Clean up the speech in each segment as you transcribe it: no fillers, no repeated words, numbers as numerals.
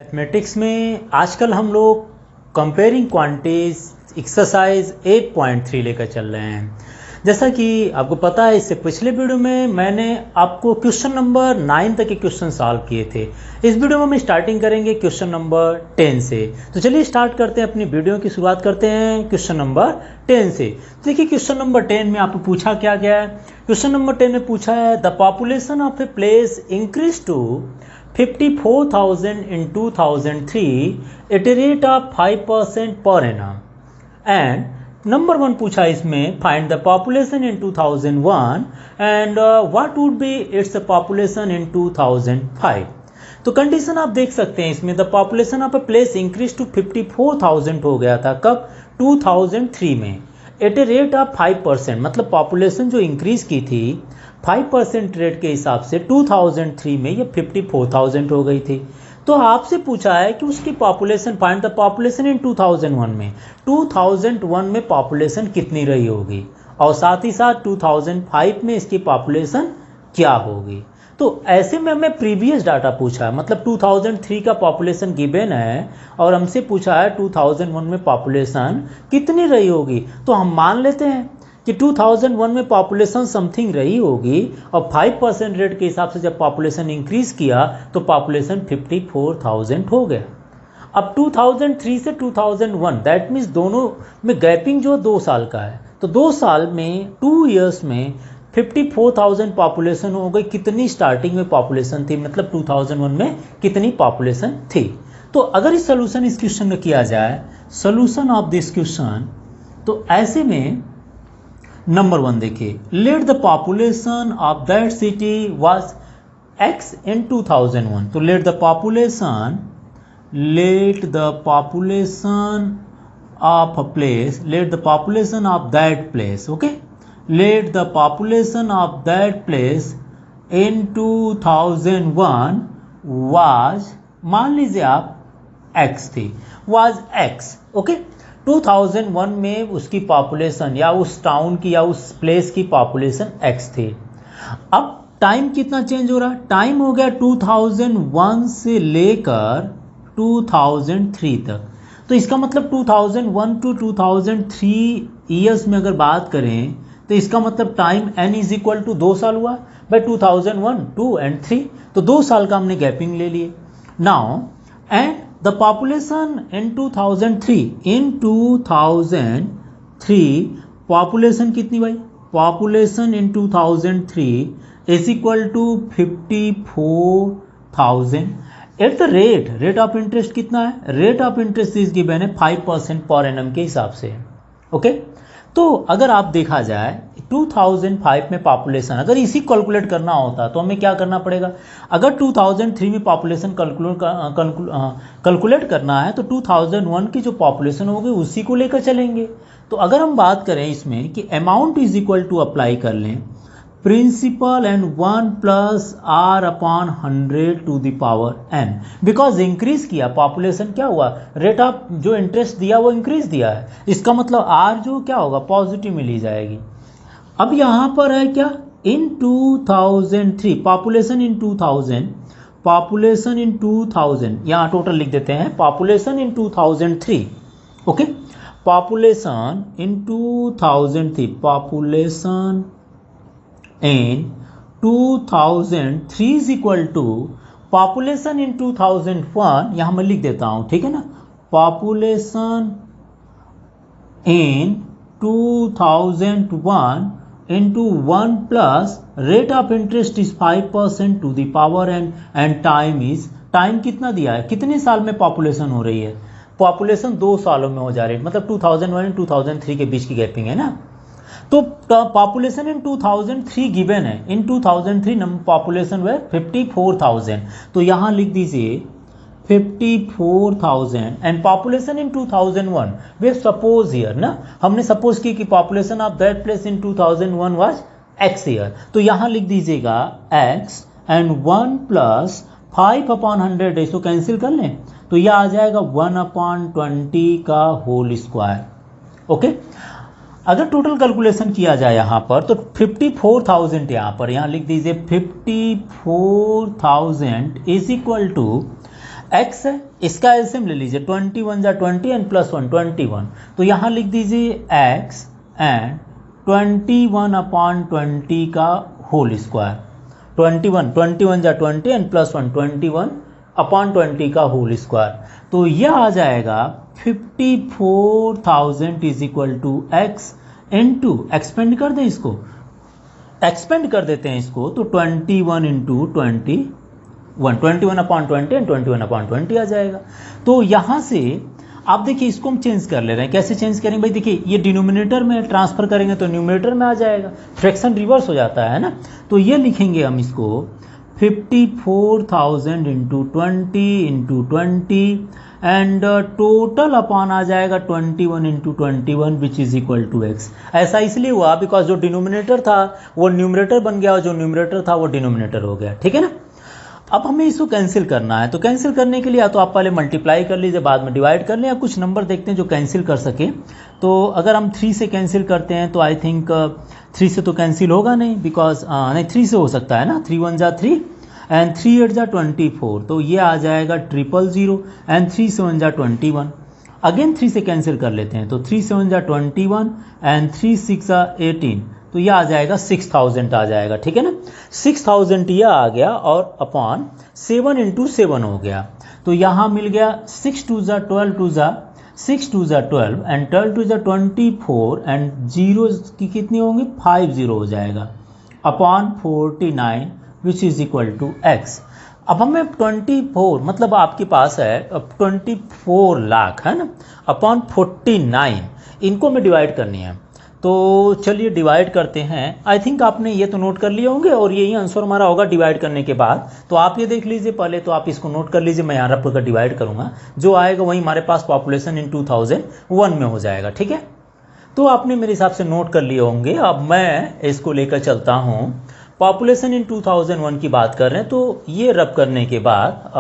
Mathematics में आजकल हम लोग कंपेयरिंग क्वांटिटीज एक्सरसाइज 8.3 लेकर चल रहे हैं। जैसा कि आपको पता है, इससे पिछले वीडियो में मैंने आपको क्वेश्चन नंबर 9 तक के क्वेश्चन सॉल्व किए थे। इस वीडियो में हम स्टार्टिंग करेंगे क्वेश्चन नंबर 10 से। तो चलिए स्टार्ट करते हैं, अपनी वीडियो की शुरुआत करते हैं क्वेश्चन नंबर 10 से। देखिए क्वेश्चन नंबर 10 में आपको पूछा क्या गया है। क्वेश्चन नंबर 10 में पूछा है the population of a place increase to 54,000 in 2003 at a rate of 5% per annum and number 1 पूछा इसमें find the population in 2001 and what would be its population in 2005। तो कंडीशन आप देख सकते हैं इसमें the population of a place increase to 54,000 हो गया था कब 2003 में एट ए रेट ऑफ 5%, मतलब पॉपुलेशन जो इंक्रीज की थी 5% रेट के हिसाब से 2003 में ये 54,000 हो गई थी। तो आपसे पूछा है कि उसकी population find the population in 2001 में 2001 में पॉपुलेशन कितनी रही होगी और साथ ही साथ 2005 में इसकी पॉपुलेशन क्या होगी। तो ऐसे में हमें प्रीवियस डाटा पूछा है, मतलब 2003 का पॉपुलेशन गिवन है और हमसे पूछा है 2001 में पॉपुलेशन कितनी रही होगी। तो हम मान लेते हैं कि 2001 में पॉपुलेशन समथिंग रही होगी और 5% रेट के हिसाब से जब पॉपुलेशन इंक्रीज किया तो पॉपुलेशन 54,000 हो गया। अब 2003 से 2001 दैट मीन्स दोनों में गैपिंग जो 2 साल का है, तो 2 साल में 2 ईयर्स में 54,000 पॉपुलेशन हो गई। कितनी स्टार्टिंग में पॉपुलेशन थी, मतलब 2001 में कितनी पॉपुलेशन थी। तो अगर इस सोल्यूशन इस क्वेश्चन में किया जाए, सोल्यूशन ऑफ दिस क्वेश्चन, तो ऐसे में नंबर 1 देखिए, let the population of that city was x इन 2001। तो let the population of a place, let the population of that place, okay, let the population of that place in 2001 was, मान लीजिए आप x थी, was x, okay. 2001 में उसकी population या उस town की या उस प्लेस की पॉपुलेशन x थी। अब टाइम कितना चेंज हो रहा है, टाइम हो गया 2001 से लेकर 2003 तक। तो इसका मतलब 2001 टू 2003 ईयर्स में अगर बात करें तो इसका मतलब time n is equal to 2 साल हुआ बाय 2001, 2 एंड 3, तो 2 साल का हमने गैपिंग ले लिए। Now and the population in 2003 population कितनी भाई, population in 2003 is equal to 54,000 at the rate of interest कितना है, rate of interest is given है 5% पर एनम के हिसाब से, ओके। तो अगर आप देखा जाए 2005 में पॉपुलेशन अगर इसी कैलकुलेट करना होता तो हमें क्या करना पड़ेगा, अगर 2003 में पॉपुलेशन कैलकुलेट करना है तो 2001 की जो पॉपुलेशन होगी उसी को लेकर चलेंगे। तो अगर हम बात करें इसमें कि amount is equal to apply कर लें principal and 1 plus r upon 100 to the power n, because increase किया पॉपुलेशन, क्या हुआ, रेट ऑफ जो इंटरेस्ट दिया वो इंक्रीज दिया है, इसका मतलब r जो क्या होगा पॉजिटिव में ली जाएगी। अब यहाँ पर है क्या, इन 2003 पॉपुलेशन इन 2000, पॉपुलेशन इन 2000, यहाँ टोटल लिख देते हैं population in 2003, okay, population in 2003, population in 2003 is equal to population in 2001, यहाँ मैं लिख देता हूँ, ठीक है ना, population in 2001 into 1 plus rate of interest is 5% to the power and time is, time कितना दिया है, कितने साल में पॉपुलेशन हो रही है, पॉपुलेशन 2 सालों में हो जा रही है, मतलब 2001 और 2003 के बीच की गैपिंग है ना। तो पॉपुलेशन इन 2003 गिवन है, इन 2003 पॉपुलेशन वे 54,000, तो यहाँ लिख दीजिए 54,000 and population in 2001 way suppose year ना, हमने सपोज की कि population of that place in 2001 was x year, तो यहाँ लिख दीजिएगा x एंड 1 प्लस 5 अपॉन 100, इसको कैंसिल कर लें तो यह आ जाएगा 1/20 का होल स्क्वायर, ओके। अगर टोटल कैलकुलेशन किया जाए यहाँ पर तो 54,000 यहाँ लिख दीजिए 54,000 इज इक्वल टू x है, इसका एलसीएम ले लीजिए, 21 जा 20 एंड प्लस 1 21, तो यहाँ लिख दीजिए x एंड 21/20 का होल स्क्वायर, 21 जा 20 एंड प्लस 1 21/20 का होल स्क्वायर, तो यह आ जाएगा 54,000 is equal to x into, expand कर दें इसको, एक्सपेंड कर देते हैं इसको, तो 21 इंटू 21 21/20 एंड 21/20 आ जाएगा। तो यहाँ से आप देखिए इसको हम चेंज कर ले रहे हैं, कैसे चेंज करेंगे भाई, देखिए ये डिनोमिनेटर में ट्रांसफर करेंगे तो न्यूमरेटर में आ जाएगा, फ्रैक्शन रिवर्स हो जाता है ना। तो ये लिखेंगे हम इसको 54,000 इंटू 20 एंड टोटल अपॉन आ जाएगा 21 into 21 which is equal to x. ऐसा इसलिए हुआ बिकॉज जो डिनोमिनेटर था वो न्यूमरेटर बन गया और जो न्यूमरेटर था वो डिनोमिनेटर हो गया, ठीक है ना। अब हमें इसको कैंसिल करना है, तो कैंसिल करने के लिए या तो आप पहले मल्टीप्लाई कर लीजिए बाद में डिवाइड कर लें, या कुछ नंबर देखते हैं जो कैंसिल कर सके। तो अगर हम 3 से कैंसिल करते हैं तो आई थिंक 3 से तो कैंसिल होगा नहीं, बिकॉज नहीं 3 से हो सकता है ना, 3 1 जा 3 एंड 3 8 जा 24, तो ये आ जाएगा 000 एंड 3 7 जा 21। अगेन 3 से कैंसिल कर लेते हैं, तो 3 7 जा 21 एंड 3 6 जा 18, तो यह आ जाएगा 6000 आ जाएगा, ठीक है ना। 6000 यह आ गया और अपॉन 7 इंटू 7 हो गया, तो यहाँ मिल गया 6 2 जा 12 2 जा 6 2 जा 12 एंड 12 2 जा 24 एंड जीरो की कितनी होंगी 50 हो जाएगा upon 49 which is equal to x. अब हमें 24 मतलब आपके पास है अब 24 लाख है ना अपॉन 49, इनको हमें डिवाइड करनी है। तो चलिए डिवाइड करते हैं। आई थिंक आपने ये तो नोट कर लिए होंगे और यही आंसर हमारा होगा डिवाइड करने के बाद। तो आप ये देख लीजिए पहले, तो आप इसको नोट कर लीजिए, मैं यहाँ रफ कर डिवाइड करूँगा, जो आएगा वही हमारे पास पॉपुलेशन इन 2001 में हो जाएगा, ठीक है। तो आपने मेरे हिसाब से नोट कर लिए होंगे। अब मैं इसको लेकर चलता हूँ, पॉपुलेशन इन 2001 की बात कर रहे हैं, तो ये रब करने के बाद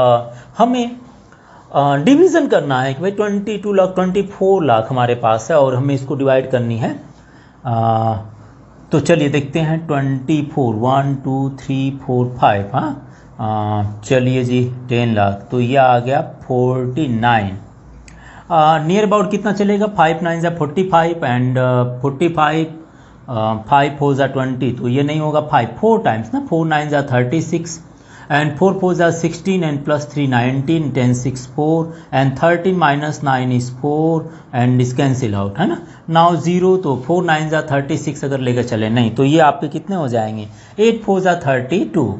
हमें डिवीज़न करना है कि भाई 22 लाख 24 लाख हमारे पास है और हमें इसको डिवाइड करनी है। तो चलिए देखते हैं 24 1 2 3 4 5, हाँ चलिए जी 10 लाख, तो यह आ गया 49। नियर अबाउट कितना चलेगा, 5 9 जा 45 एंड 45 5 4 जा 20, तो ये नहीं होगा 4 टाइम्स ना, 4 9 जा 36 एंड 4 4 जा 16 and plus 3 19 10 6 4 and 13 minus 9 is 4 and is cancel out, है ना। नाउ 0, तो 4 9 जा 36 अगर लेकर चले नहीं तो ये आपके कितने हो जाएंगे, 8 4 जा 32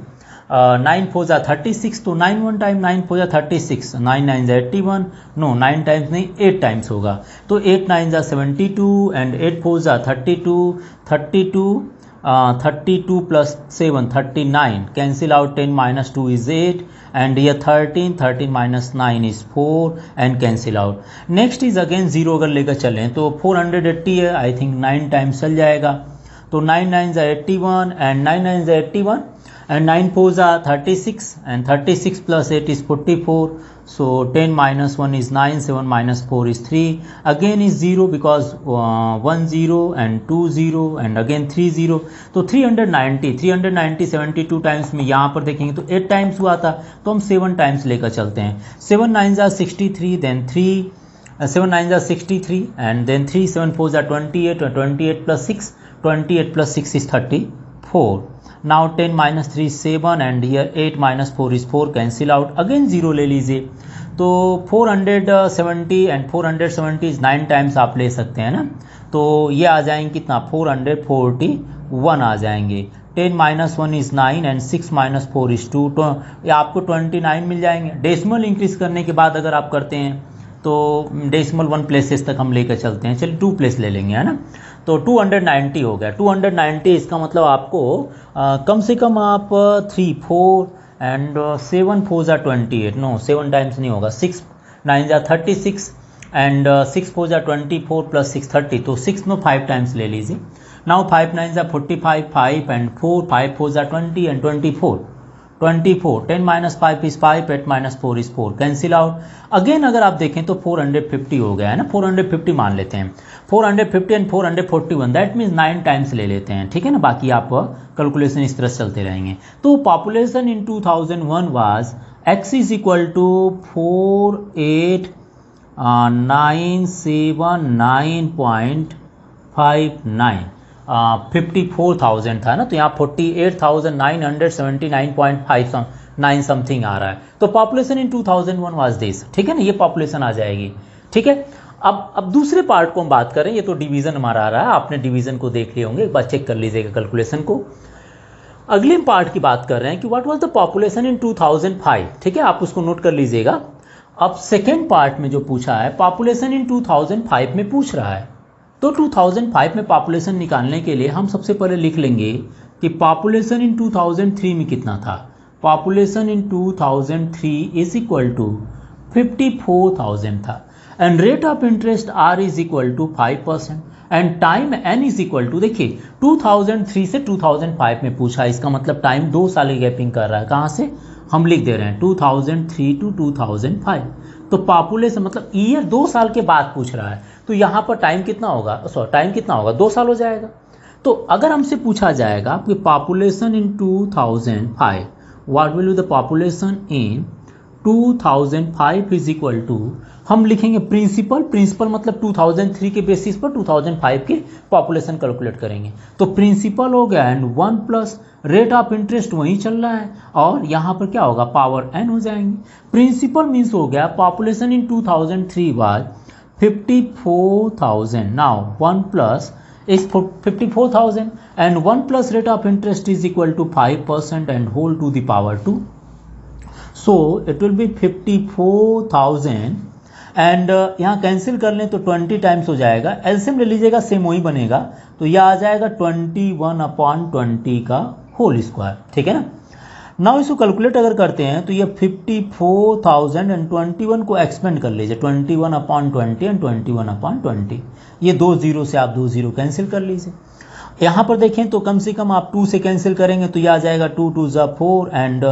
9 4 जा 36, तो 9 1 टाइम 9 4 जा 36 9 9 जा 81, नो 9 टाइम्स नहीं 8 टाइम्स होगा, तो 8 9 जा 72 एंड 8 4 जा 32 plus 7 39 cancel out, 10 minus 2 is 8 and ये 13 minus 9 is 4 and cancel out. Next is again 0 अगर लेकर चलें तो 480 है, आई थिंक 9 टाइम्स चल जाएगा, तो 9 9 जा 81 एंड 9 9 जा 81 and 9 4 are 36 and 36 plus 8 is 44, so 10 minus 1 is 9, 7 minus 4 is 3, again is 0 because 1 0 and 2 0 and again 3 0, तो 390 72 टाइम्स में यहाँ पर देखेंगे तो 8 टाइम्स हुआ था, तो हम 7 टाइम्स लेकर चलते हैं। 7 9 are 63 then 3 7 9 are 63 and then 3 7 4 are 28 or 28 plus 6 28 plus 6 is 34। Now 10 minus 3 is 7 and here 8 minus 4 is 4, cancel out, again 0 ले लीजिए, तो 470 and 470 is 9 टाइम्स आप ले सकते हैं ना, तो ये आ जाएंगे कितना 441 आ जाएंगे। 10 minus 1 is 9 and 6 minus 4 is 2, तो ये आपको 29 मिल जाएंगे। डेसिमल इंक्रीज करने के बाद अगर आप करते हैं तो डेसिमल 1 प्लेसेस तक हम लेकर चलते हैं, चलिए 2 प्लेस ले लेंगे, है ना, तो 290 हो गया। 290 इसका मतलब आपको कम से कम आप 3 4 एंड 7 4 जा 28, नो 7 टाइम्स नहीं होगा, 6 9 जा 36 एंड 6 4 जा 24 प्लस 6 30, तो 6 नो 5 टाइम्स ले लीजिए। नाउ 5 9 जा 45 5 एंड 4 5 4 जा 20 and 24 10 minus 5 is 5 8 minus 4 is 4, cancel out. Again अगर आप देखें तो 450 हो गया है ना, 450 मान लेते हैं, 450 एंड 441 दैट मीन्स 9 टाइम्स ले लेते हैं, ठीक है ना, बाकी आप कैलकुलेशन इस तरह से चलते रहेंगे। तो population in 2001 was x is equal to 48,979.59 54,000 था ना, तो यहाँ 48,979.59 समथिंग आ रहा है। तो पॉपुलेशन इन 2001 वाज दिस, ठीक है ना, ये पॉपुलेशन आ जाएगी। ठीक है, अब दूसरे पार्ट को हम बात करें। ये तो डिवीज़न हमारा आ रहा है, आपने डिवीज़न को देख लिए होंगे, एक बार चेक कर लीजिएगा कैलकुलेशन को। अगले पार्ट की बात कर रहे हैं कि what was the population in 2005, ठीक है, आप उसको नोट कर लीजिएगा। अब सेकेंड पार्ट में जो पूछा है पॉपुलेशन इन 2005 में पूछ रहा है, तो 2005 में पॉपुलेशन निकालने के लिए हम सबसे पहले लिख लेंगे कि पॉपुलेशन इन 2003 में कितना था। Population in 2003 is equal to 54,000 था, and rate of interest r is equal to 5%, and time n is equal to, देखिए 2003 से 2005 में पूछा, इसका मतलब टाइम 2 साल की गैपिंग कर रहा है। कहाँ से हम लिख दे रहे हैं 2003 टू 2005, तो पॉपुलेशन मतलब ईयर 2 साल के बाद पूछ रहा है, तो यहाँ पर टाइम कितना होगा, टाइम कितना होगा, 2 साल हो जाएगा। तो अगर हमसे पूछा जाएगा कि population in 2005, what will be the population in 2005 is equal to, हम लिखेंगे प्रिंसिपल मतलब 2003 के बेसिस पर 2005 के पॉपुलेशन कैलकुलेट करेंगे। तो प्रिंसिपल हो गया and 1 plus rate of interest वहीं चल रहा है, और यहाँ पर क्या होगा, पावर n हो जाएंगे। प्रिंसिपल मीन्स हो गया population in 2003 was 54,000, now 1 plus is 54,000 and 1 plus rate of interest is equal to 5% and whole to the power 2. So it will be 54,000 and यहाँ कैंसिल कर लें तो 20 टाइम्स हो जाएगा, एलसीएम ले लीजिएगा सेम वही बनेगा, तो यह आ जाएगा 21/20 का होल स्क्वायर, ठीक है ना। नाउ इसको कैलकुलेट अगर करते हैं तो ये 54,000 एंड 21 को एक्सपेंड कर लीजिए, 21/20 एंड 21/20, ये 2 जीरो से आप 2 जीरो कैंसिल कर लीजिए। यहाँ पर देखें तो कम से कम आप 2 से कैंसिल करेंगे तो ये आ जाएगा 2 2 ज़ा 4 एंड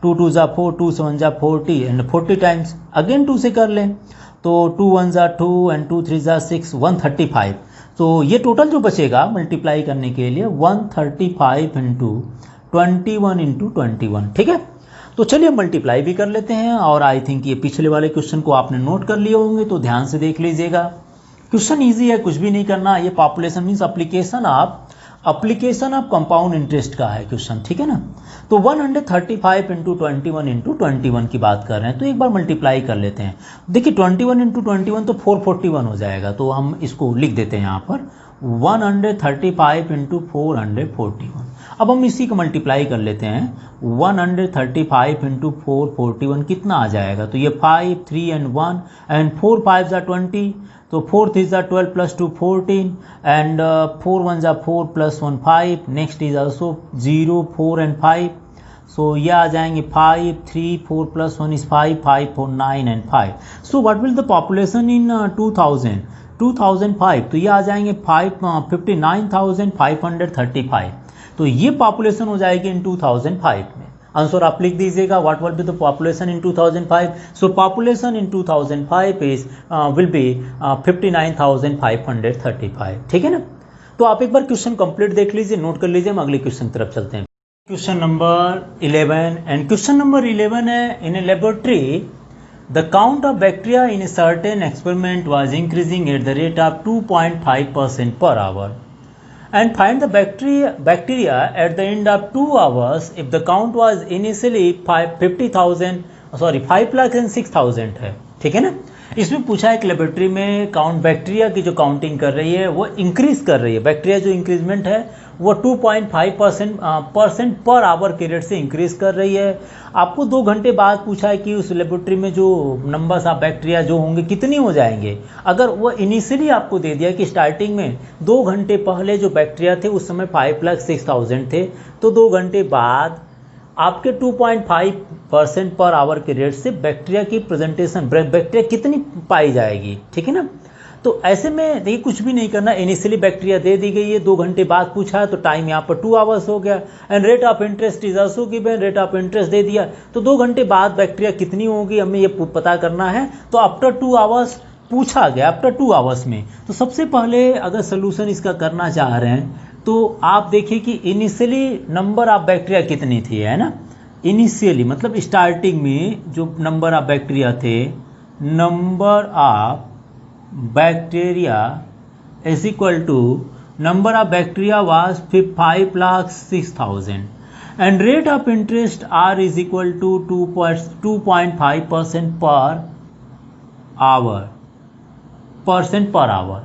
2 2 ज़ा 4, 2 7 ज़ा 40 एंड 40 टाइम्स अगेन 2 से कर लें तो 2 1 ज़ा 2 एंड 2 3 ज़ा 6, 135। तो ये टोटल जो बचेगा मल्टीप्लाई करने के लिए 135 इंटू 21 इंटू 21, ठीक है। तो चलिए मल्टीप्लाई भी कर लेते हैं, और आई थिंक ये पिछले वाले क्वेश्चन को आपने नोट कर लिए होंगे, तो ध्यान से देख लीजिएगा। क्वेश्चन इजी है, कुछ भी नहीं करना। ये population means application of compound interest का है क्वेश्चन, ठीक है ना। तो 135 इंटू 21 इंटू 21 की बात कर रहे हैं, तो एक बार मल्टीप्लाई कर लेते हैं। देखिए 21 इंटू 21 तो 441 हो जाएगा, तो हम इसको लिख देते हैं यहाँ पर 135 इंटू 441। अब हम इसी को मल्टीप्लाई कर लेते हैं, 135 इंटू 441 कितना आ जाएगा, तो ये 5 3 एंड 1 एंड 4 5 ज़ा 20, तो 4 3 ज़ा 12 प्लस 2 14 एंड 4 1 ज़ा 4 plus 1 5, next is also 0 4 and 5, सो ये आ जाएंगे 5 3 4 plus 1 is 5 5 4 9 and 5। So what will the population in 2005, तो ये आ जाएंगे 59,535। तो ये पॉपुलेशन हो जाएगी इन 2005 में। आंसर आप लिख दीजिएगा, what will be the population in 2005। So population in 2005 is will be 59,535, ठीक है ना। तो आप एक बार क्वेश्चन कंप्लीट देख लीजिए, नोट कर लीजिए, हम अगले क्वेश्चन की तरफ चलते हैं। Question number 11, and question number 11 है, in a laboratory the count of bacteria in a certain experiment was increasing at the rate of 2.5% per hour, and find the bacteria at the end of 2 hours if the count was initially 5 lakh and 6,000 है, ठीक है ना। इसमें पूछा है कि laboratory में count bacteria की जो काउंटिंग कर रही है वो इंक्रीज कर रही है, बैक्टीरिया जो इंक्रीजमेंट है वो 2.5% पर आवर के रेट से इंक्रीज कर रही है। आपको 2 घंटे बाद पूछा है कि उस लेबोरेटरी में जो नंबर्स ऑफ बैक्टीरिया जो होंगे कितनी हो जाएंगे। अगर वो इनिशियली आपको दे दिया कि स्टार्टिंग में 2 घंटे पहले जो बैक्टीरिया थे उस समय 5,06,000 थे, तो 2 घंटे बाद आपके 2.5% पर आवर के रेट से बैक्टीरिया की प्रेजेंटेशन, बैक्टीरिया कितनी पाई जाएगी, ठीक है ना। तो ऐसे में देखिए कुछ भी नहीं करना, इनिशियली बैक्टीरिया दे दी गई है, 2 घंटे बाद पूछा है तो टाइम यहाँ पर 2 आवर्स हो गया, and rate of interest is also given, rate of interest दे दिया, तो 2 घंटे बाद बैक्टीरिया कितनी होगी हमें ये पता करना है। तो आफ्टर 2 आवर्स पूछा गया, आफ्टर 2 आवर्स में, तो सबसे पहले अगर सोल्यूशन इसका करना चाह रहे हैं तो आप देखिए कि इनिशियली नंबर ऑफ बैक्टीरिया कितनी थी, है ना। इनिशियली मतलब स्टार्टिंग में जो नंबर ऑफ बैक्टीरिया थे, number of bacteria is equal to number of bacteria was 5,06,000 and rate of interest R is equal to 2.5% per hour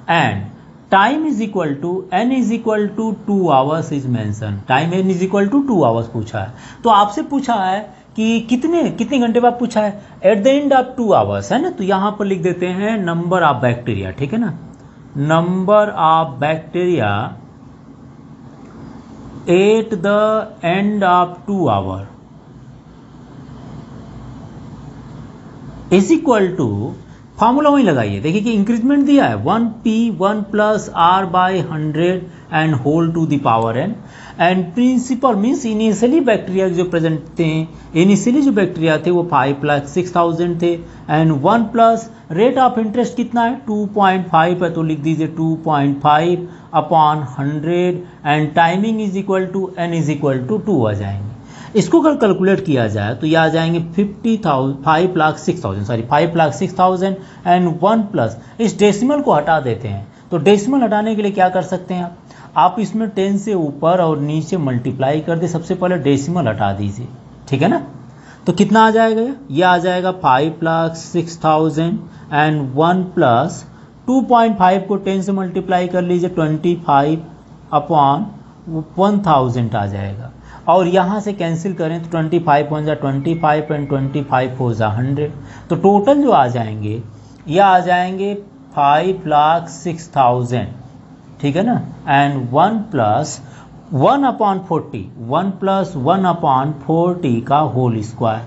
and time is equal to n is equal to 2 hours is mentioned. time n is equal to 2 hours पूछा है। तो आपसे पूछा है कि कितने घंटे बाद पूछा है, eight the end of 2 hours है ना। तो यहाँ पर लिख देते हैं नंबर ऑफ बैक्टीरिया, ठीक है ना, number of bacteria at the end of 2 hours is equal to, formula वहीं लगाइए, देखिए कि इंक्रीजमेंट दिया है 1p 1 plus r by 100 and whole to the power n and principal means initially bacteria जो प्रेजेंट थे, इनिशियली जो बैक्टीरिया थे वो 5,06,000 थे and 1 plus rate of interest कितना है 2.5 है, तो लिख दीजिए 2.5 upon 100 and timing is equal to n is equal to 2 आ जाएंगे। इसको अगर कैलकुलेट किया जाए तो ये आ जाएंगे 5,06,000 एंड 1 प्लस, इस डेसिमल को हटा देते हैं। तो डेसिमल हटाने के लिए क्या कर सकते हैं आप इसमें 10 से ऊपर और नीचे मल्टीप्लाई कर दे, सबसे पहले डेसिमल हटा दीजिए, ठीक है ना। तो कितना आ जाएगा, ये आ जाएगा 5,06,000 एंड 1 प्लस 2.5 को 10 से मल्टीप्लाई कर लीजिए 25 अपॉन 1000 आ जाएगा और यहाँ से कैंसिल करें तो 25 हो जा 25 एंड 25 हो जा 100। तो टोटल जो आ जाएंगे ये आ जाएंगे 5,06,000, ठीक है ना, and 1 plus 1 upon 40, 1 plus 1 upon 40 का whole square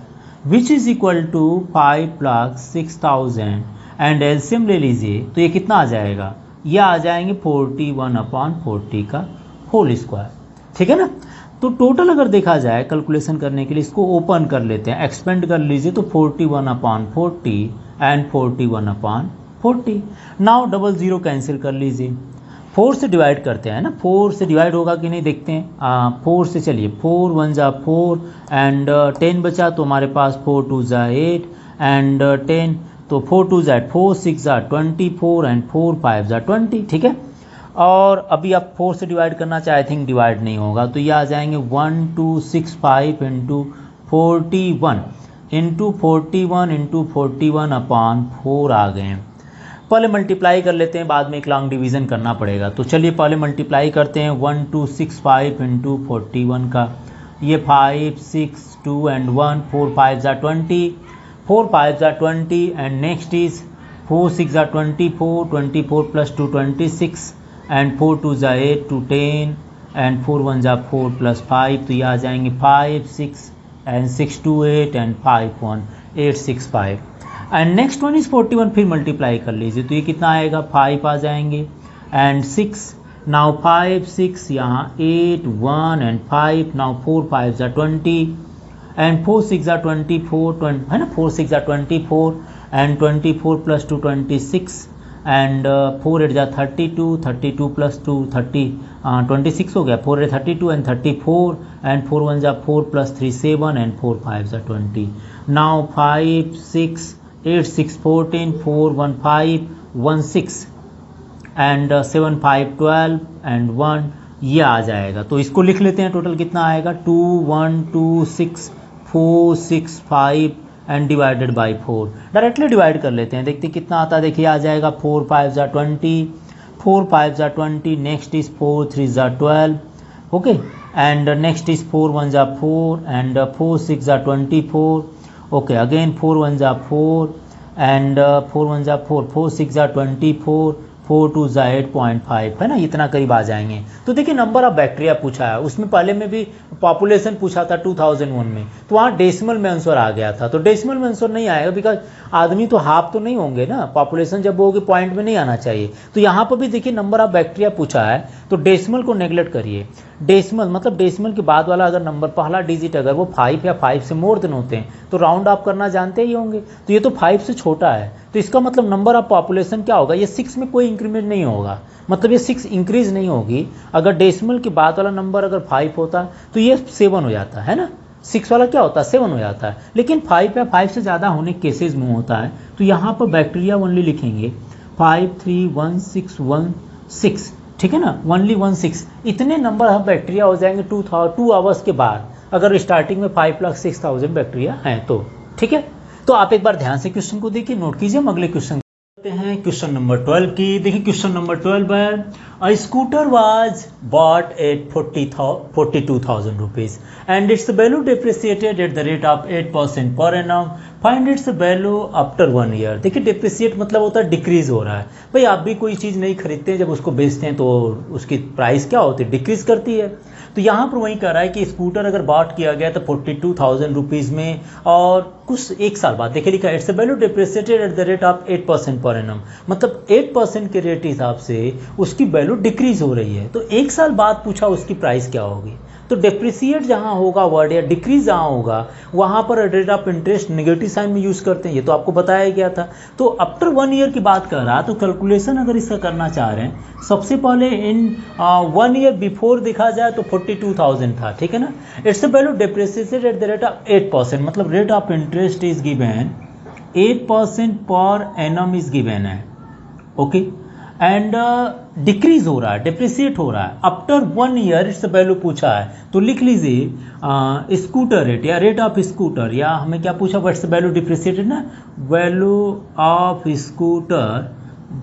which is equal to 5,06,000 and LCM ले लीजिए तो ये कितना आ जाएगा, ये आ जाएंगे 41 अपॉन 40 का होल स्क्वायर, ठीक है ना। तो टोटल अगर देखा जाए कैलकुलेशन करने के लिए इसको ओपन कर लेते हैं, एक्सपेंड कर लीजिए तो 41 upon 40 and 41 upon 40। Now double zero cancel कर लीजिए, 4 से डिवाइड करते हैं ना, 4 से डिवाइड होगा कि नहीं देखते हैं, 4 से चलिए 4 1 जा 4 एंड 10 बचा तो हमारे पास 4 2 जा 8 एंड 10, तो 4 2 जा 4 6 जा 24 एंड 4 5 जा 20, ठीक है। और अभी आप 4 से डिवाइड करना चाहे, आई थिंक डिवाइड नहीं होगा, तो ये आ जाएंगे 1265 इंटू 41 इंटू 41 अपॉन 4 आ गए हैं। पहले मल्टीप्लाई कर लेते हैं, बाद में एक लॉन्ग डिवीज़न करना पड़ेगा। तो चलिए पहले मल्टीप्लाई करते हैं 1265 इंटू 41 का, ये 5 6 2 एंड 1 4 5 जा 20, 4 5 जा 20 एंड नेक्स्ट इज 4 6 जा 24, 24 प्लस 2 26 एंड 4 2 जा 8 2 10 एंड 4 1 जा 4 प्लस 5, तो ये आ जाएंगे 5 6 and 6 2 8 and 5 1 8 6 5 and next one is 41, फिर मल्टीप्लाई कर लीजिए तो ये कितना आएगा 5 आ जाएंगे एंड 6, नाउ 5 6 यहाँ 8 1 एंड 5, नाउ 4 5 जा 20 एंड 4 6 जा 24 है ना, 4 6 जा 24 एंड 24 प्लस 2 26 एंड 4 8 जा 32, 32 प्लस 2 30 26 हो गया, 4 8 32 एंड 34 एंड 4 1 जा 4 प्लस 3 7 एंड 4 5 जा 20, नाउ 5 6 8 6 14 4 1 5 1 6 एंड 7 5 12 एंड 1, ये आ जाएगा। तो इसको लिख लेते हैं, टोटल कितना आएगा 2 1 2 6 4 6 5 and divided by 4, directly divide कर लेते हैं, देखते कितना आता है, देखिए आ जाएगा 4 5 जा 20, 4 5 जा 20, नेक्स्ट इज 4 3 जा 12, ओके एंड नेक्स्ट इज 4 1 जा 4 एंड 4 6 जा 24, ओके अगेन 4 1 जा 4 एंड 4 1 जा 4, 4 6 जा 24, 4 2 जा 8.5 है ना, इतना करीब आ जाएंगे। तो देखिए नंबर ऑफ बैक्टीरिया पूछा है, उसमें पहले में भी पॉपुलेशन पूछा था 2001 में, तो वहाँ डेसिमल में आंसर आ गया था। तो डेसिमल में आंसर नहीं आएगा बिकॉज आदमी तो हाफ तो नहीं होंगे ना, पॉपुलेशन जब होगी पॉइंट में नहीं आना चाहिए। तो यहाँ पर भी देखिए नंबर ऑफ बैक्टीरिया पूछा है, तो डेसिमल को नेगलेक्ट करिए। डेसिमल मतलब डेसिमल के बाद वाला अगर नंबर पहला डिजिट अगर वो 5 या 5 से मोर देन होते हैं तो राउंड ऑफ करना जानते ही होंगे, तो ये तो 5 से छोटा है, तो इसका मतलब नंबर ऑफ पॉपुलेशन क्या होगा, ये 6 में कोई इंक्रीमेंट नहीं होगा, मतलब ये 6 इंक्रीज नहीं होगी। अगर डेसिमल के बाद वाला नंबर अगर 5 होता तो ये 7 हो जाता है ना, 6 वाला क्या होता है 7 हो जाता है, लेकिन 5 या 5 से ज़्यादा होने केसेस में होता है, तो यहाँ पर बैक्टीरिया ओनली लिखेंगे 531616, ठीक है ना, ओनली 16, इतने नंबर ऑफ बैक्टीरिया हो जाएंगे 2 आवर्स के बाद, अगर स्टार्टिंग में 5,06,000 बैक्टीरिया हैं तो, ठीक है। तो आप एक बार ध्यान से क्वेश्चन को देखिए, नोट कीजिए, हम अगले क्वेश्चन हैं क्वेश्चन नंबर 12 की। देखिए क्वेश्चन नंबर 12 है, a scooter was bought at 42,000 rupees and its value depreciated at the rate of 8% per annum, find its value after 1 year. देखिए डिप्रिसिएट मतलब होता है डिक्रीज हो रहा है। भाई आप भी कोई चीज़ नहीं खरीदते हैं, जब उसको बेचते हैं तो उसकी प्राइस क्या होती है, डिक्रीज करती है। तो यहाँ पर वही कह रहा है कि स्कूटर अगर बॉट किया गया तो 42,000 रुपीज़ में, और कुछ एक साल बाद देखिए लिखा है it's value depreciated at the rate of 8% per annum, मतलब 8% के रेट हिसाब से उसकी वैल्यू डिक्रीज हो रही है। तो एक साल बाद पूछा उसकी प्राइस क्या होगी, तो डिप्रिसिएट जहाँ होगा वर्ड या डिक्रीज जहाँ होगा वहाँ पर rate of interest negative sign में यूज़ करते हैं, ये तो आपको बताया गया था। तो आफ्टर 1 ईयर की बात कर रहा, तो कैलकुलेशन अगर इसका करना चाह रहे हैं, सबसे पहले इन 1 ईयर बिफोर देखा जाए तो 42,000 था, ठीक है ना। It's value depreciated at the rate of 8%, मतलब rate of interest is given 8% per annum is given है, ओके, एंड डिक्रीज हो रहा है, डिप्रिसिएट हो रहा है आफ्टर 1 ईयर, इट्स वैल्यू पूछा है तो लिख लीजिए स्कूटर रेट या रेट ऑफ स्कूटर, या हमें क्या पूछा, व्हाट्स वैल्यू डिप्रिसिएटेड ना, value of scooter,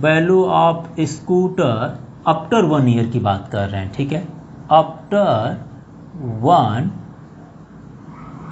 value of scooter after 1 year की बात कर रहे हैं, ठीक है, after 1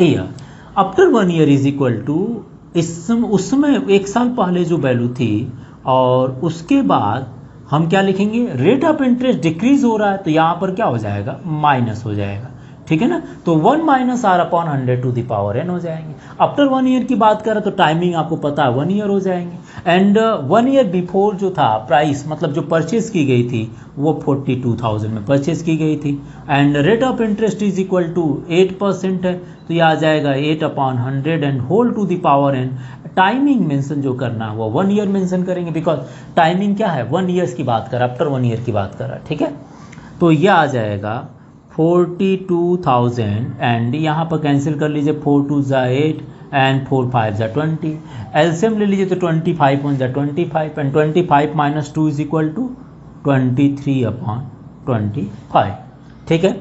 year, after 1 year is equal to उस समय एक साल पहले जो वैल्यू थी, और उसके बाद हम क्या लिखेंगे, रेट ऑफ इंटरेस्ट डिक्रीज हो रहा है, तो यहाँ पर क्या हो जाएगा, माइनस हो जाएगा, ठीक है ना। तो 1 minus r upon 100 to the power n हो जाएंगे। आफ्टर 1 ईयर की बात करें तो टाइमिंग आपको पता है 1 ईयर हो जाएंगे, एंड 1 ईयर बिफोर जो था प्राइस, मतलब जो परचेज की गई थी वो 42,000 में परचेज की गई थी, and rate of interest is equal to 8% है, तो ये आ जाएगा 8 upon 100 and whole to the power n. Timing mention जो करना है वो 1 ईयर मेंशन करेंगे, बिकॉज टाइमिंग क्या है, 1 ईयर्स की बात कर, आफ्टर 1 ईयर की बात कर रहा है, ठीक है। तो ये आ जाएगा 42,000, एंड यहाँ पर कैंसिल कर लीजिए, 4 2 ज़ा 8 एंड 4 5 ज़ा 20, एलसीएम ले लीजिए तो 25 1 ज़ा 25, and 25 minus 2 is equal to 23 upon 25, ठीक है।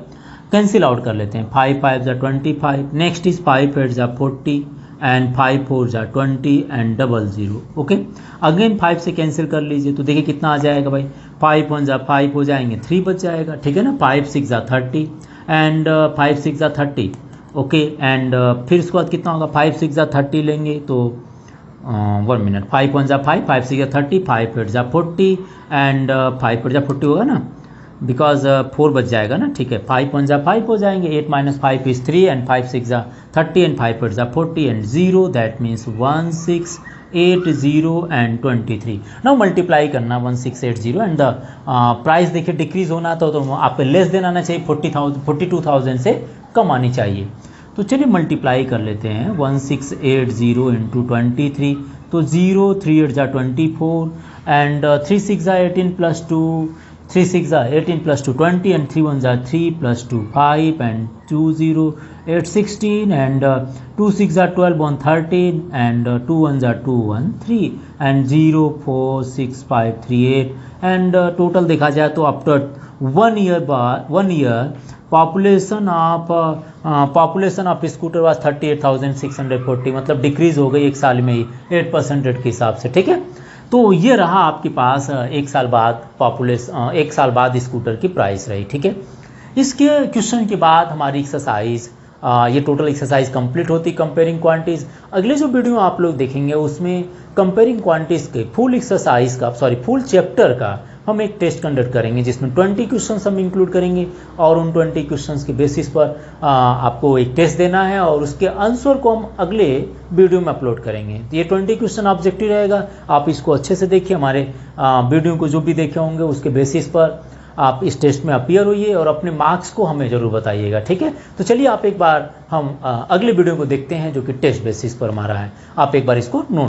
कैंसिल आउट कर लेते हैं, 5 5 ज़ा 25, नेक्स्ट इज 5 8 ज़ा 40 एंड 5 4 ज़ा 20 एंड 00, ओके। अगेन 5 से कैंसिल कर लीजिए तो देखिए कितना आ जाएगा भाई, 5 1 ज़ा 5 हो जाएंगे, 3 बच जाएगा, ठीक है ना, 5 6 ज़ा 30 एंड 5 6 ज़ा 30, ओके, एंड फिर उसके बाद कितना होगा, 5 6 ज़ा 30 लेंगे तो 1 मिनट, 5 1 ज़ा 5, 5 6 ज़ा 30, 5 8 ज़ा 40 एंड 5 8 ज़ा 40 होगा ना, बिकॉज 4 बच जाएगा ना, ठीक है, 5 1 ज़ा 5 हो जाएंगे, 8 माइनस 5 इज 3 एंड 5 6 ज़ा 30 एंड 5 8 ज़ा 40 and 0, that means 1680 and 23। Now multiply करना 1680 एंड द प्राइस देखिए डिक्रीज होना तो आप पे लेस देन आना चाहिए, 42,000 से कम आनी चाहिए। तो चलिए मल्टीप्लाई कर लेते हैं, 1680 इंटू 23, तो 0 3 8 ज़ा 24 एंड 3 6 ज़ा 18 प्लस 2, 3 6 ज़ा 18 प्लस 2 20 एंड 3 1 ज़ा 3 प्लस 2 5 एंड 2 0 8 16 एंड 2 6 ज़ा 12 1 13 एंड 2 1 ज़ा 2 1 3 एंड 0 4 6 5 3 8 एंड टोटल देखा जाए तो after 1 year population of scooter was 38,640, मतलब डिक्रीज हो गई एक साल में ही 8% रेट के हिसाब से, ठीक है। तो ये रहा आपके पास एक साल बाद स्कूटर की प्राइस रही, ठीक है। इसके क्वेश्चन के बाद हमारी एक्सरसाइज, ये टोटल एक्सरसाइज कंप्लीट होती कंपेयरिंग क्वांटिटीज। अगले जो वीडियो आप लोग देखेंगे उसमें कंपेयरिंग क्वांटिटीज के फुल चैप्टर का हम एक टेस्ट कंडक्ट करेंगे, जिसमें 20 क्वेश्चंस हम इंक्लूड करेंगे, और उन 20 क्वेश्चंस के बेसिस पर आपको एक टेस्ट देना है, और उसके आंसर को हम अगले वीडियो में अपलोड करेंगे। तो ये 20 क्वेश्चन ऑब्जेक्टिव रहेगा, आप इसको अच्छे से देखिए, हमारे वीडियो को जो भी देखे होंगे उसके बेसिस पर आप इस टेस्ट में अपीयर होइए और अपने मार्क्स को हमें ज़रूर बताइएगा, ठीक है। तो चलिए आप एक बार हम अगले वीडियो को देखते हैं जो कि टेस्ट बेसिस पर हमारा है, आप एक बार इसको नोट